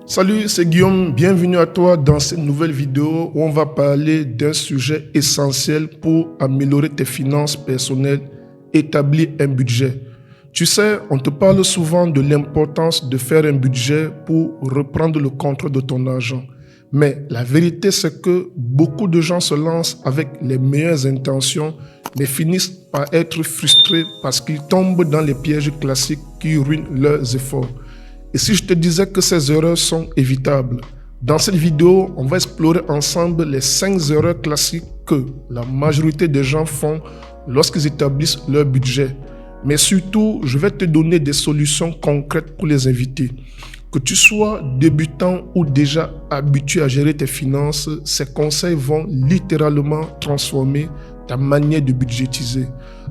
Salut, c'est Guillaume. Bienvenue à toi dans cette nouvelle vidéo où on va parler d'un sujet essentiel pour améliorer tes finances personnelles, établir un budget. Tu sais, on te parle souvent de l'importance de faire un budget pour reprendre le contrôle de ton argent. Mais la vérité, c'est que beaucoup de gens se lancent avec les meilleures intentions, mais finissent par être frustrés parce qu'ils tombent dans les pièges classiques qui ruinent leurs efforts. Et si je te disais que ces erreurs sont évitables? Dans cette vidéo, on va explorer ensemble les 5 erreurs classiques que la majorité des gens font lorsqu'ils établissent leur budget. Mais surtout, je vais te donner des solutions concrètes pour les éviter. Que tu sois débutant ou déjà habitué à gérer tes finances, ces conseils vont littéralement transformer ta manière de budgétiser.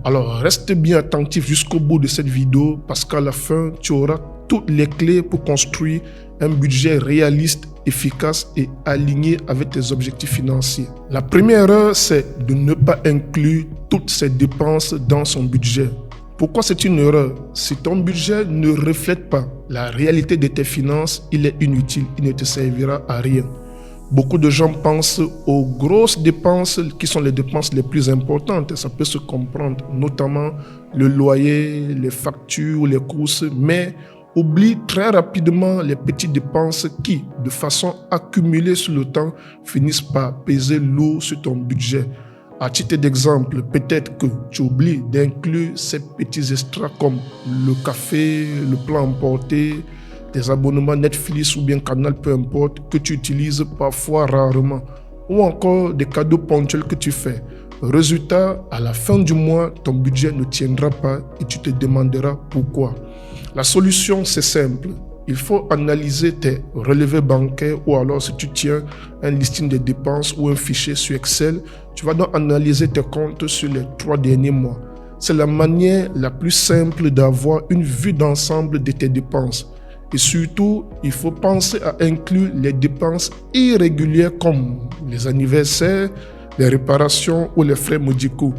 Alors, reste bien attentif jusqu'au bout de cette vidéo parce qu'à la fin, tu auras toutes les clés pour construire un budget réaliste, efficace et aligné avec tes objectifs financiers. La première erreur, c'est de ne pas inclure toutes ces dépenses dans son budget. Pourquoi c'est une erreur? Si ton budget ne reflète pas la réalité de tes finances, il est inutile, il ne te servira à rien. Beaucoup de gens pensent aux grosses dépenses qui sont les dépenses les plus importantes. Ça peut se comprendre, notamment le loyer, les factures, les courses, mais oublie très rapidement les petites dépenses qui, de façon accumulée sur le temps, finissent par peser lourd sur ton budget. À titre d'exemple, peut-être que tu oublies d'inclure ces petits extras comme le café, le plat emporté, des abonnements Netflix ou bien Canal, peu importe, que tu utilises parfois rarement, ou encore des cadeaux ponctuels que tu fais. Résultat, à la fin du mois, ton budget ne tiendra pas et tu te demanderas pourquoi. La solution, c'est simple. Il faut analyser tes relevés bancaires ou alors si tu tiens un listing de dépenses ou un fichier sur Excel, tu vas donc analyser tes comptes sur les 3 derniers mois. C'est la manière la plus simple d'avoir une vue d'ensemble de tes dépenses. Et surtout, il faut penser à inclure les dépenses irrégulières comme les anniversaires, les réparations ou les frais médicaux.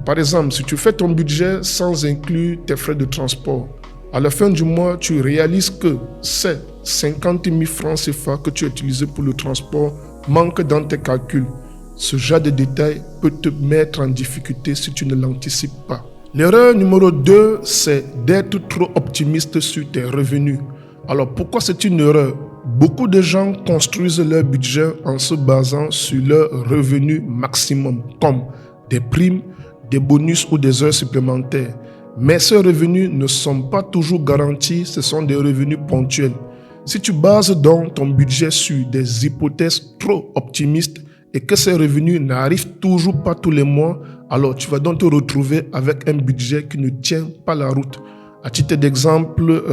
Par exemple, si tu fais ton budget sans inclure tes frais de transport, à la fin du mois, tu réalises que ces 50 000 francs CFA que tu as utilisés pour le transport manquent dans tes calculs. Ce genre de détails peut te mettre en difficulté si tu ne l'anticipes pas. L'erreur numéro 2, c'est d'être trop optimiste sur tes revenus. Alors pourquoi c'est une erreur? Beaucoup de gens construisent leur budget en se basant sur leur revenu maximum, comme des primes, des bonus ou des heures supplémentaires. Mais ces revenus ne sont pas toujours garantis, ce sont des revenus ponctuels. Si tu bases donc ton budget sur des hypothèses trop optimistes et que ces revenus n'arrivent toujours pas tous les mois, alors tu vas donc te retrouver avec un budget qui ne tient pas la route. À titre d'exemple,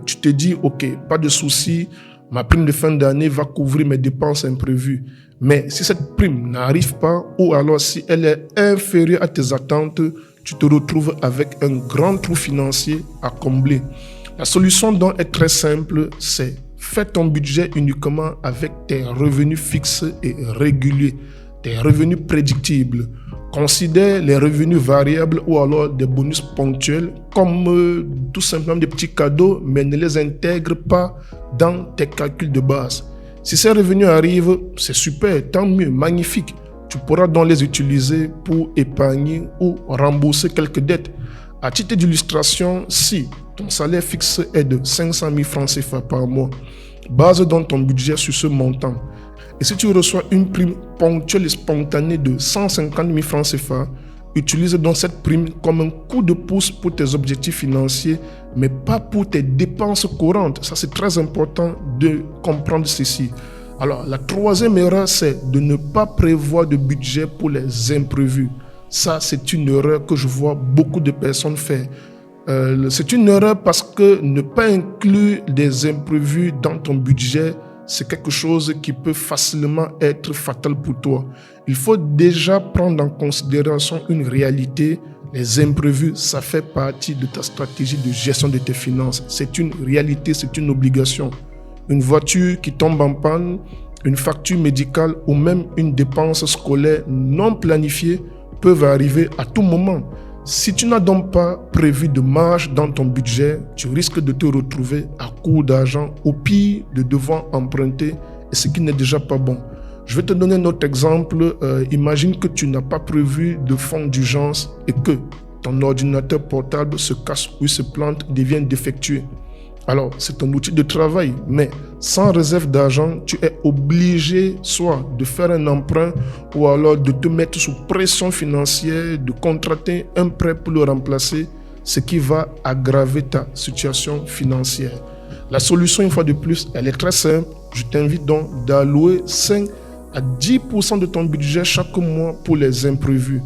tu te dis, ok, pas de souci, ma prime de fin d'année va couvrir mes dépenses imprévues. Mais si cette prime n'arrive pas ou alors si elle est inférieure à tes attentes, tu te retrouves avec un grand trou financier à combler. La solution donc est très simple, c'est fais ton budget uniquement avec tes revenus fixes et réguliers, tes revenus prédictibles. Considère les revenus variables ou alors des bonus ponctuels comme tout simplement des petits cadeaux, mais ne les intègre pas dans tes calculs de base. Si ces revenus arrivent, c'est super, tant mieux, magnifique. Tu pourras donc les utiliser pour épargner ou rembourser quelques dettes. À titre d'illustration, si ton salaire fixe est de 500 000 francs CFA par mois, base donc ton budget sur ce montant. Et si tu reçois une prime ponctuelle et spontanée de 150 000 francs CFA, utilise donc cette prime comme un coup de pouce pour tes objectifs financiers, mais pas pour tes dépenses courantes. Ça, c'est très important de comprendre ceci. Alors, la troisième erreur, c'est de ne pas prévoir de budget pour les imprévus. Ça, c'est une erreur que je vois beaucoup de personnes faire. C'est une erreur parce que ne pas inclure des imprévus dans ton budget, c'est quelque chose qui peut facilement être fatal pour toi. Il faut déjà prendre en considération une réalité. Les imprévus, ça fait partie de ta stratégie de gestion de tes finances. C'est une réalité, c'est une obligation. Une voiture qui tombe en panne, une facture médicale ou même une dépense scolaire non planifiée peuvent arriver à tout moment. Si tu n'as donc pas prévu de marge dans ton budget, tu risques de te retrouver à court d'argent, au pire de devoir emprunter, et ce qui n'est déjà pas bon. Je vais te donner un autre exemple. Imagine que tu n'as pas prévu de fonds d'urgence et que ton ordinateur portable se casse ou se plante, devient défectueux. Alors, c'est ton outil de travail, mais sans réserve d'argent, tu es obligé soit de faire un emprunt ou alors de te mettre sous pression financière, de contracter un prêt pour le remplacer, ce qui va aggraver ta situation financière. La solution, une fois de plus, elle est très simple. Je t'invite donc d'allouer 5 à 10% de ton budget chaque mois pour les imprévus.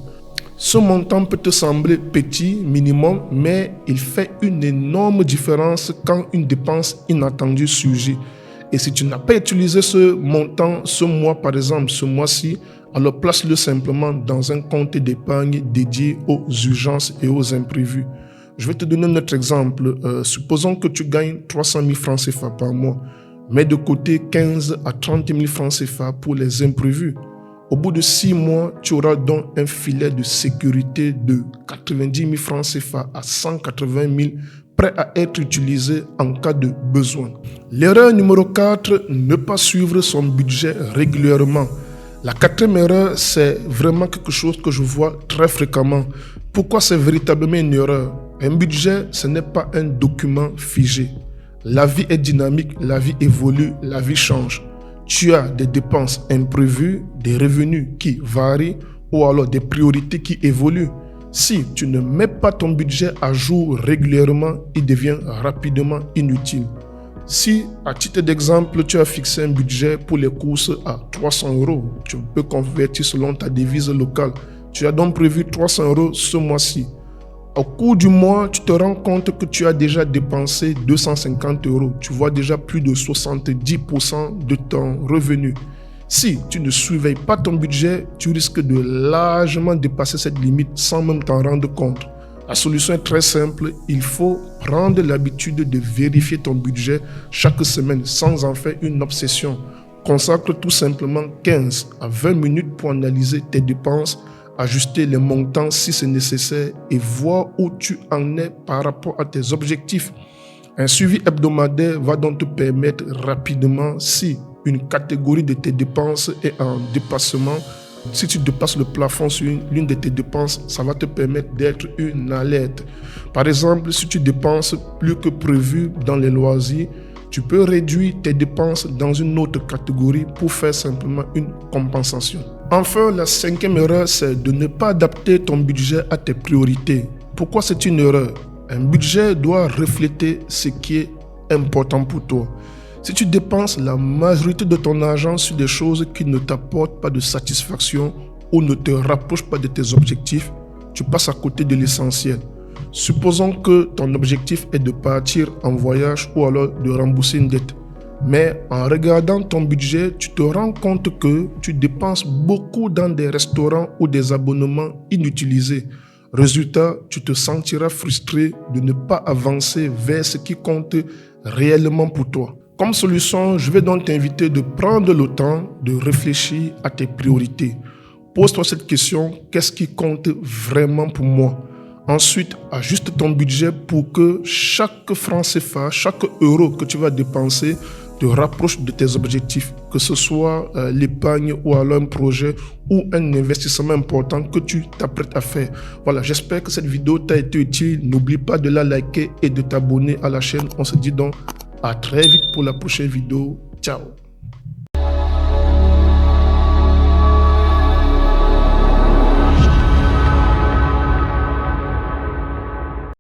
Ce montant peut te sembler petit, minimum, mais il fait une énorme différence quand une dépense inattendue surgit. Et si tu n'as pas utilisé ce montant ce mois, par exemple ce mois-ci, alors place-le simplement dans un compte d'épargne dédié aux urgences et aux imprévus. Je vais te donner un autre exemple. Supposons que tu gagnes 300 000 francs CFA par mois. Mets de côté 15 à 30 000 francs CFA pour les imprévus. Au bout de 6 mois, tu auras donc un filet de sécurité de 90 000 francs CFA à 180 000 prêt à être utilisé en cas de besoin. L'erreur numéro 4, ne pas suivre son budget régulièrement. La quatrième erreur, c'est vraiment quelque chose que je vois très fréquemment. Pourquoi c'est véritablement une erreur? Un budget, ce n'est pas un document figé. La vie est dynamique, la vie évolue, la vie change. Tu as des dépenses imprévues, des revenus qui varient ou alors des priorités qui évoluent. Si tu ne mets pas ton budget à jour régulièrement, il devient rapidement inutile. Si, à titre d'exemple, tu as fixé un budget pour les courses à 300 €, tu peux convertir selon ta devise locale. Tu as donc prévu 300 € ce mois-ci. Au cours du mois, tu te rends compte que tu as déjà dépensé 250 €. Tu vois déjà plus de 70% de ton revenu. Si tu ne surveilles pas ton budget, tu risques de largement dépasser cette limite sans même t'en rendre compte. La solution est très simple. Il faut prendre l'habitude de vérifier ton budget chaque semaine sans en faire une obsession. Consacre tout simplement 15 à 20 minutes pour analyser tes dépenses, ajuster les montants si c'est nécessaire et voir où tu en es par rapport à tes objectifs. Un suivi hebdomadaire va donc te permettre rapidement, si une catégorie de tes dépenses est en dépassement, si tu dépasses le plafond sur l'une de tes dépenses, ça va te permettre d'être une alerte. Par exemple, si tu dépenses plus que prévu dans les loisirs, tu peux réduire tes dépenses dans une autre catégorie pour faire simplement une compensation. Enfin, la cinquième erreur, c'est de ne pas adapter ton budget à tes priorités. Pourquoi c'est une erreur? Un budget doit refléter ce qui est important pour toi. Si tu dépenses la majorité de ton argent sur des choses qui ne t'apportent pas de satisfaction ou ne te rapprochent pas de tes objectifs, tu passes à côté de l'essentiel. Supposons que ton objectif est de partir en voyage ou alors de rembourser une dette. Mais en regardant ton budget, tu te rends compte que tu dépenses beaucoup dans des restaurants ou des abonnements inutilisés. Résultat, tu te sentiras frustré de ne pas avancer vers ce qui compte réellement pour toi. Comme solution, je vais donc t'inviter de prendre le temps de réfléchir à tes priorités. Pose-toi cette question, qu'est-ce qui compte vraiment pour moi? Ensuite, ajuste ton budget pour que chaque franc CFA, chaque euro que tu vas dépenser te rapproche de tes objectifs, que ce soit l'épargne ou alors un projet ou un investissement important que tu t'apprêtes à faire. Voilà, j'espère que cette vidéo t'a été utile. N'oublie pas de la liker et de t'abonner à la chaîne. On se dit donc à très vite pour la prochaine vidéo. Ciao.